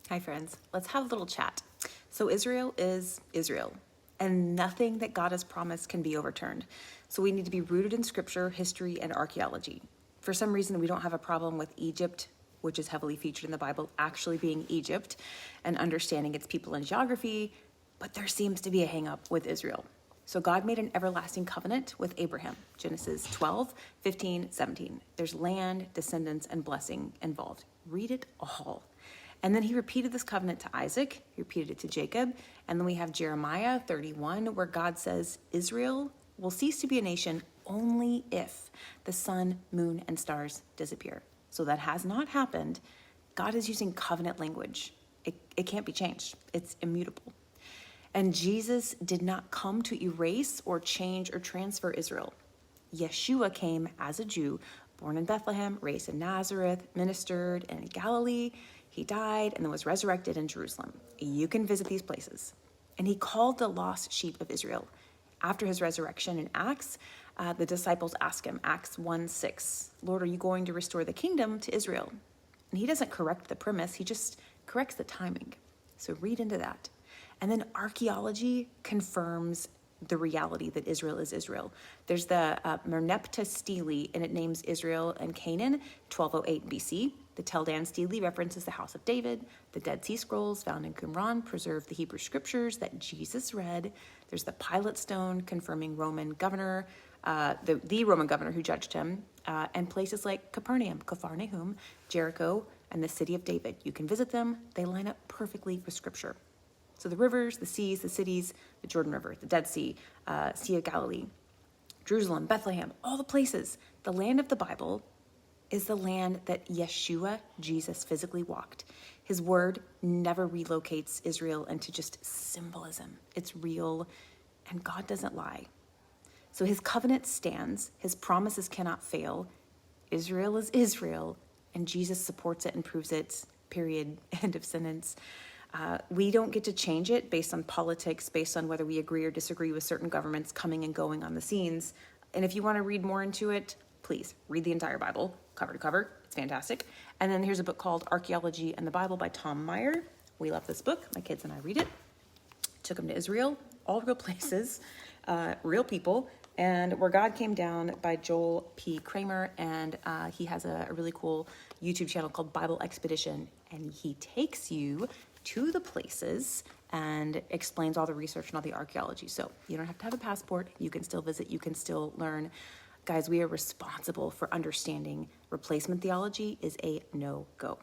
Hi, friends. Let's have a little chat. So, Israel is Israel, and nothing that God has promised can be overturned. So, we need to be rooted in scripture, history, and archaeology. For some reason, we don't have a problem with Egypt, which is heavily featured in the Bible, actually being Egypt and understanding its people and geography, but there seems to be a hang up with Israel. So, God made an everlasting covenant with Abraham, Genesis 12, 15, 17. There's land, descendants, and blessing involved. Read it all. And then he repeated this covenant to Isaac, he repeated it to Jacob, and then we have Jeremiah 31, where God says, Israel will cease to be a nation only if the sun, moon, and stars disappear. So that has not happened. God is using covenant language. It can't be changed. It's immutable. And Jesus did not come to erase or change or transfer Israel. Yeshua came as a Jew, born in Bethlehem, raised in Nazareth, ministered in Galilee. He died and then was resurrected in Jerusalem. You can visit these places. And he called the lost sheep of Israel. After his resurrection in Acts, the disciples ask him, Acts 1:6, Lord, are you going to restore the kingdom to Israel? And he doesn't correct the premise, he just corrects the timing. So read into that. And then archaeology confirms the reality that Israel is Israel. There's the Merneptah Stele, and it names Israel and Canaan, 1208 BC. The Tel Dan Stele references the House of David. The Dead Sea Scrolls found in Qumran preserve the Hebrew scriptures that Jesus read. There's the Pilate Stone confirming Roman governor, the Roman governor who judged him, and places like Capernaum, Capharnaum, Jericho, and the city of David. You can visit them. They line up perfectly with scripture. So the rivers, the seas, the cities, the Jordan River, the Dead Sea, Sea of Galilee, Jerusalem, Bethlehem, all the places. The land of the Bible is the land that Yeshua, Jesus, physically walked. His word never relocates Israel into just symbolism. It's real, and God doesn't lie. So his covenant stands. His promises cannot fail. Israel is Israel, and Jesus supports it and proves it, period, end of sentence. We don't get to change it based on politics, based on whether we agree or disagree with certain governments coming and going on the scenes. And if you want to read more into it, please read the entire Bible, cover to cover. It's fantastic. And then here's a book called Archaeology and the Bible by Tom Meyer. We love this book. My kids and I read it. Took them to Israel, all real places, real people, and Where God Came Down by Joel P. Kramer. And he has a really cool YouTube channel called Bible Expedition. And he takes you to the places and explains all the research and all the archaeology. So you don't have to have a passport. You can still visit. You can still learn. Guys, we are responsible for understanding replacement theology is a no-go.